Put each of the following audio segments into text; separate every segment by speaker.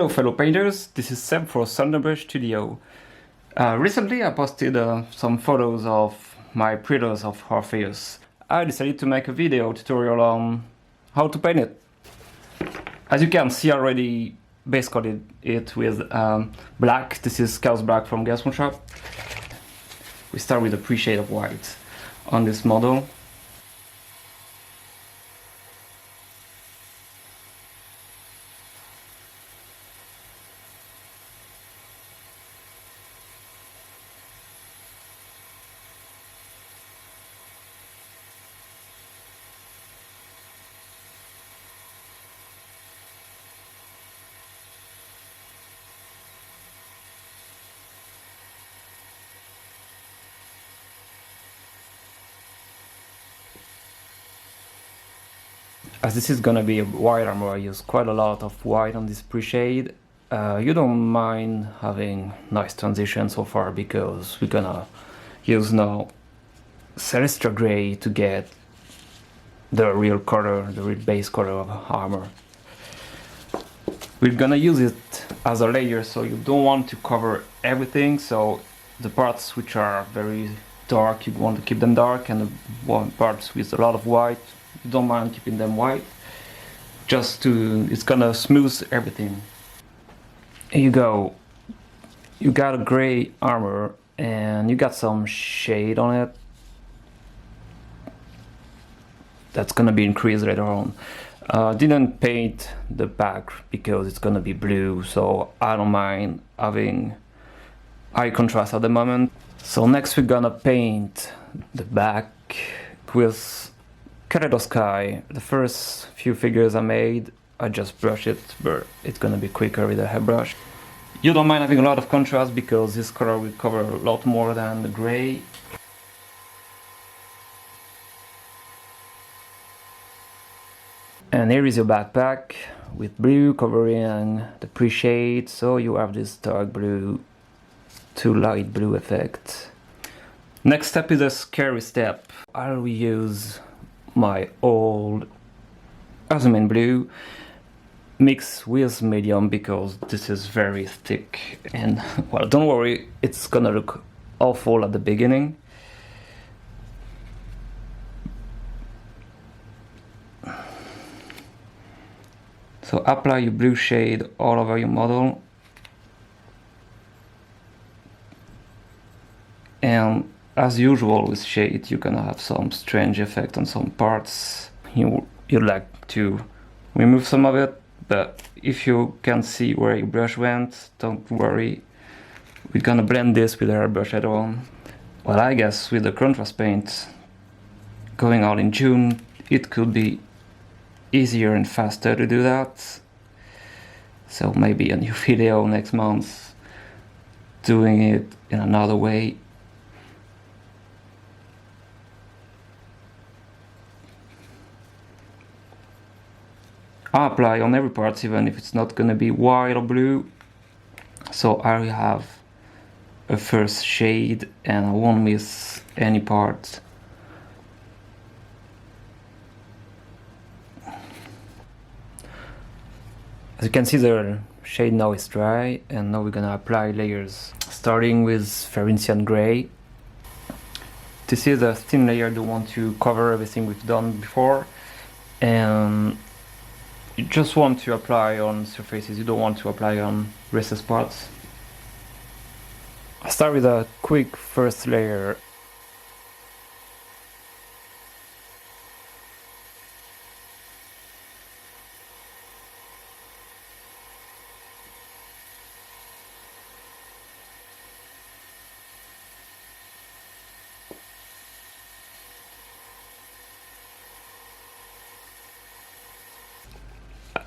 Speaker 1: Hello fellow painters, this is Seb for Thunderbrush Studio. Recently I posted some photos of my Praetors of Orpheus. I decided to make a video tutorial on how to paint it. As you can see, I already base coated it with black. This is Chaos Black from Basecoating. We start with a pre-shade of white on this model. As this is gonna be a white armor, I use quite a lot of white on this pre-shade. You don't mind having nice transition so far because we're gonna use now Celestial Gray to get the real color, the real base color of armor. We're gonna use it as a layer, so you don't want to cover everything, so the parts which are very dark, you want to keep them dark, and the parts with a lot of white, you don't mind keeping them white, it's gonna smooth everything. Here you go. You got a gray armor and you got some shade on it. That's gonna be increased later on. Didn't paint the back because it's gonna be blue, so I don't mind having high contrast at the moment. So next we're gonna paint the back with Color Sky. The first few figures I made, I just brush it, but it's gonna be quicker with a hairbrush. You don't mind having a lot of contrast because this color will cover a lot more than the gray. And here is your backpack with blue covering the pre-shade, so you have this dark blue to light blue effect. Next step is a scary step. I'll reuse my old Azumine blue mixed with medium because this is very thick, and well, don't worry, it's gonna look awful at the beginning. So apply your blue shade all over your model, and as usual with shade, you're gonna have some strange effect on some parts. You'd like to remove some of it, but if you can see where your brush went, don't worry. We're gonna blend this with our brush later on. Well, I guess with the contrast paint going out in June, it could be easier and faster to do that. So maybe a new video next month doing it in another way. I apply on every part, even if it's not gonna be white or blue. So I have a first shade and I won't miss any part. As you can see, the shade now is dry, and now we're gonna apply layers, starting with Phoenician Gray. This is a thin layer. You want to cover everything we've done before, and you just want to apply on surfaces, you don't want to apply on recessed parts. I start with a quick first layer.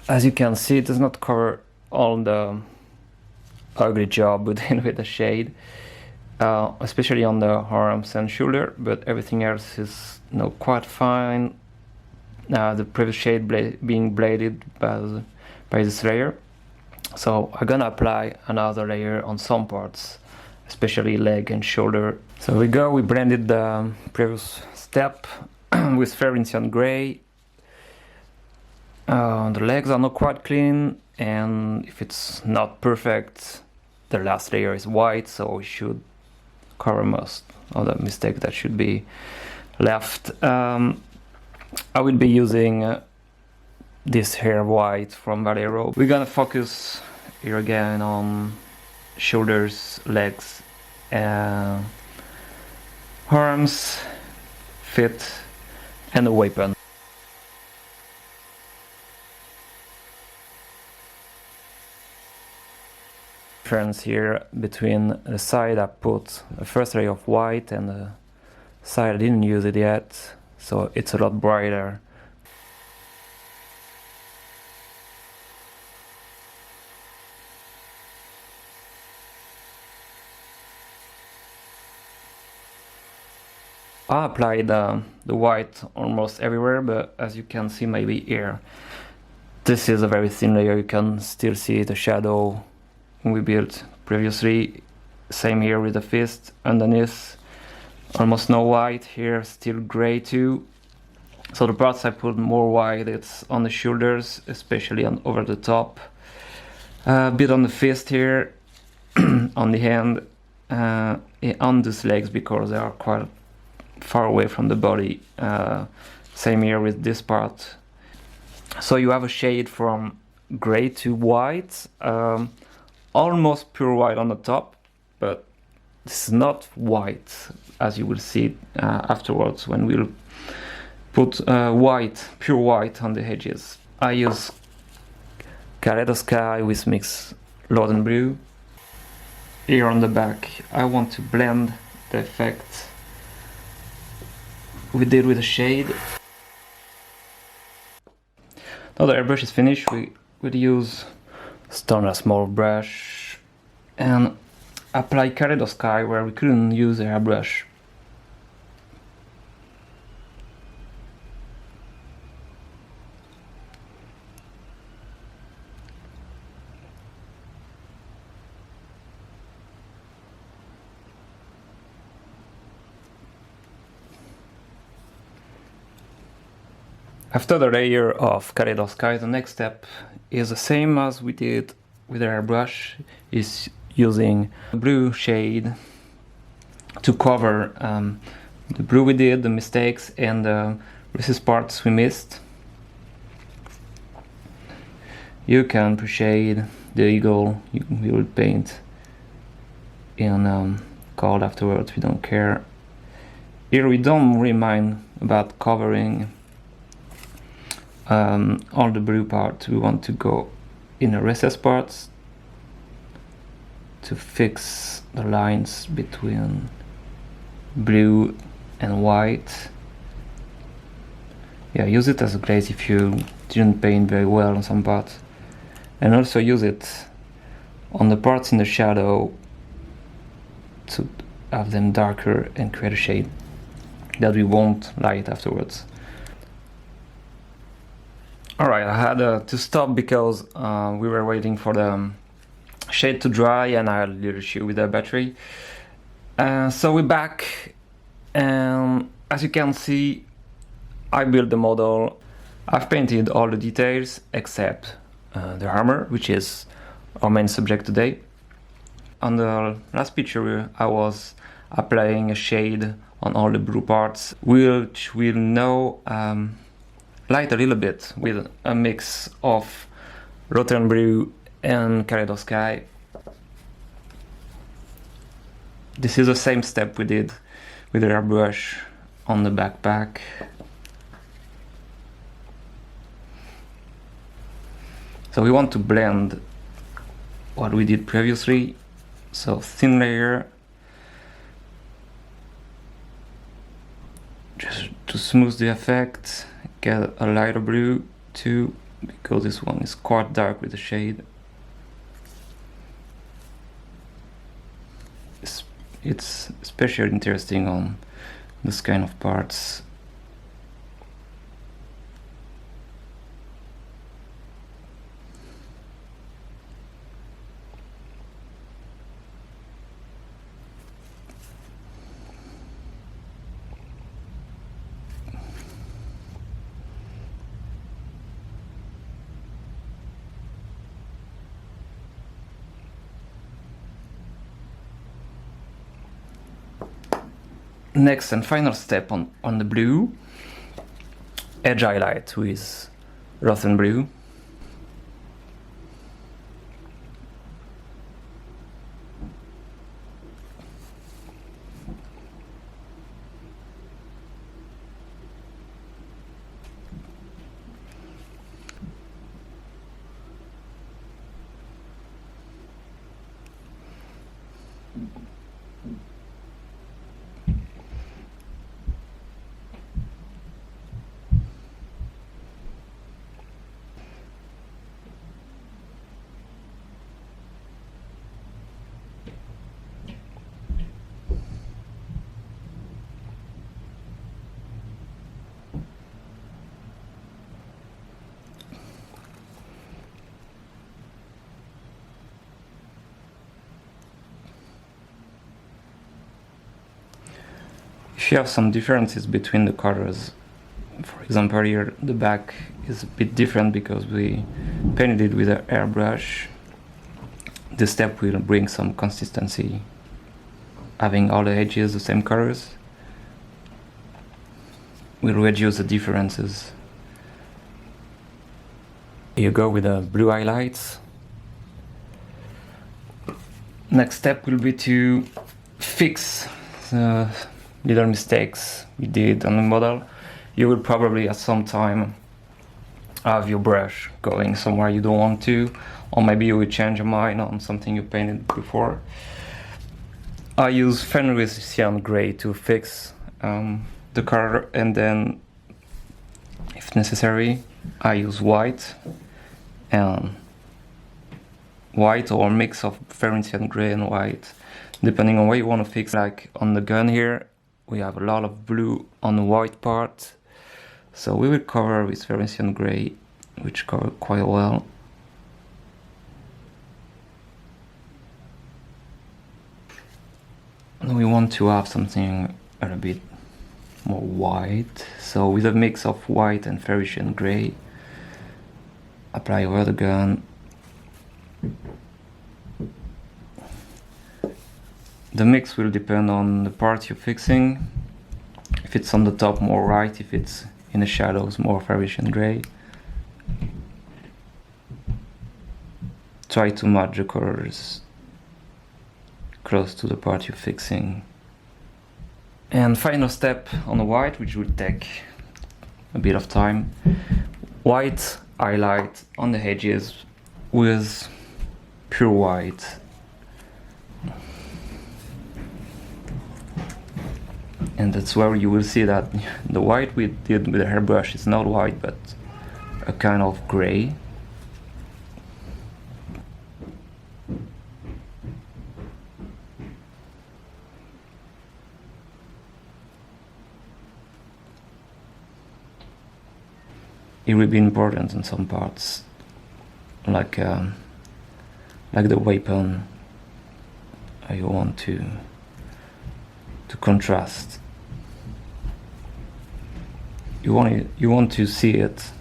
Speaker 1: As you can see, it does not cover all the ugly job we did with the shade, especially on the arms and shoulder, but everything else is quite fine. The previous shade being bladed by this layer. So I'm gonna apply another layer on some parts, especially leg and shoulder. So we blended the previous step with Phoenician Gray. The legs are not quite clean, and if it's not perfect, the last layer is white, so we should cover most of the mistake that should be left. I will be using this hair white from Valero. We're gonna focus here again on shoulders, legs, arms, feet, and a weapon. Difference here between the side I put the first layer of white and the side I didn't use it yet, so it's a lot brighter. I applied the white almost everywhere, but as you can see maybe here, this is a very thin layer. You can still see the shadow we built previously. Same here with the fist. Underneath, almost no white. Here, still gray too. So the parts I put more white, it's on the shoulders, especially on over the top. A bit on the fist here, on the hand, on these legs because they are quite far away from the body. Same here with this part. So you have a shade from gray to white, almost pure white on the top, but this is not white, as you will see afterwards when we'll put white, pure white on the edges. I use Kaleido Sky with mix Loden Blue. Here on the back I want to blend the effect we did with the shade. Now the airbrush is finished, we will use a small brush and apply Kaleido Sky where we couldn't use the airbrush. After the layer of Kaleido Sky, the next step is the same as we did with the airbrush, is using blue shade to cover the blue we did, the mistakes, and the recessed parts we missed. You can pre-shade the eagle, we will paint in gold afterwards, we don't care. Here we don't really mind about covering all the blue parts. We want to go in the recessed parts to fix the lines between blue and white. Yeah, use it as a glaze if you didn't paint very well on some parts, and also use it on the parts in the shadow to have them darker and create a shade that we won't light afterwards. Alright, I had to stop because we were waiting for the shade to dry and I had a little issue with the battery. So we're back, and as you can see, I built the model. I've painted all the details except the armor, which is our main subject today. On the last picture I was applying a shade on all the blue parts, which will now light a little bit with a mix of Rotten Blue and Kaleido Sky. This is the same step we did with the airbrush on the backpack. So we want to blend what we did previously. So thin layer, just to smooth the effect. Get a lighter blue too, because this one is quite dark with the shade. It's especially interesting on this kind of parts. Next and final step on the blue, edge highlight with Rotten Blue. If you have some differences between the colors, for example here the back is a bit different because we painted it with an airbrush, the step will bring some consistency, having all the edges the same colors will reduce the differences. Here you go with the blue highlights. Next step will be to fix the little mistakes we did on the model. You will probably at some time have your brush going somewhere you don't want to, or maybe you will change your mind on something you painted before. I use Fenrisian gray to fix the color, and then if necessary I use white and white or a mix of Fenrisian gray and white depending on what you want to fix. Like on the gun here we have a lot of blue on the white part, so we will cover with Fenrisian gray, which cover quite well. And we want to have something a little bit more white, so with a mix of white and Fenrisian gray, apply over the gun. The mix will depend on the part you're fixing. If it's on the top, more white. If it's in the shadows, more Fenrisian gray. Try to match the colors close to the part you're fixing. And final step on the white, which will take a bit of time. White highlight on the edges with pure white. And that's where you will see that the white we did with the hairbrush is not white, but a kind of gray. It will be important in some parts, like the weapon. You want to contrast. You want to see it.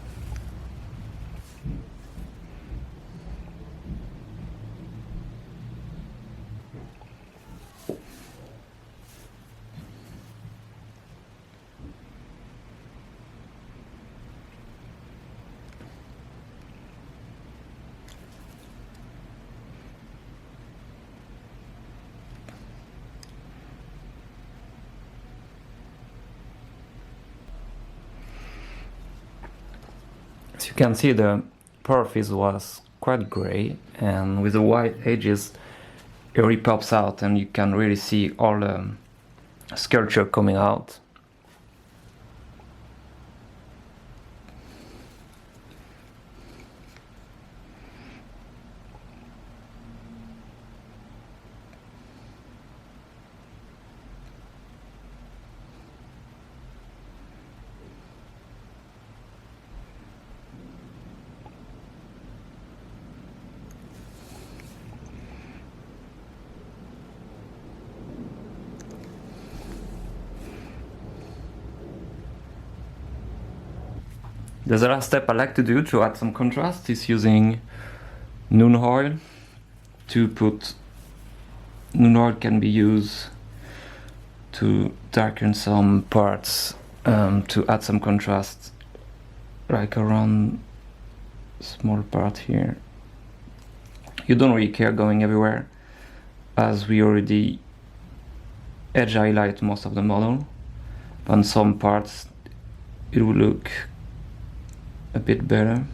Speaker 1: As you can see, the surface was quite gray, and with the white edges it really pops out and you can really see all the sculpture coming out. The last step I like to do to add some contrast is using Noon oil. Noon oil can be used to darken some parts, to add some contrast, like around small part here. You don't really care going everywhere, as we already edge highlight most of the model. On some parts it will look a bit better.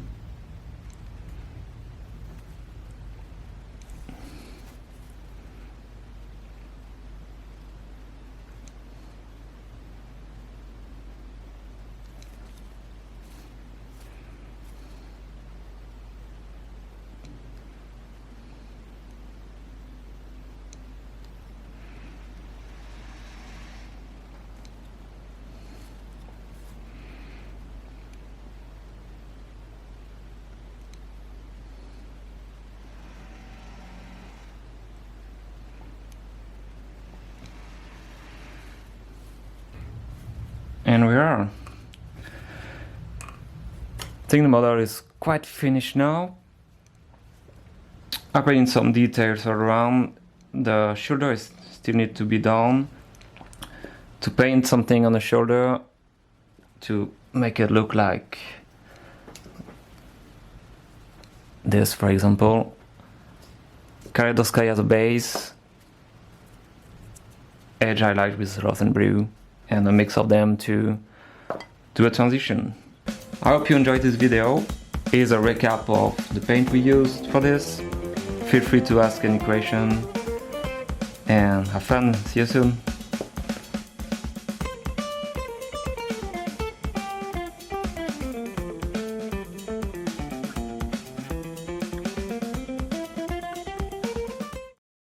Speaker 1: And we are. I think the model is quite finished now. Applying some details around. The shoulder is still need to be done. To paint something on the shoulder to make it look like this, for example. Carry the sky as a base. Edge highlight with rose and blue, and a mix of them to do a transition. I hope you enjoyed this video. Here's a recap of the paint we used for this. Feel free to ask any question and have fun. See you soon.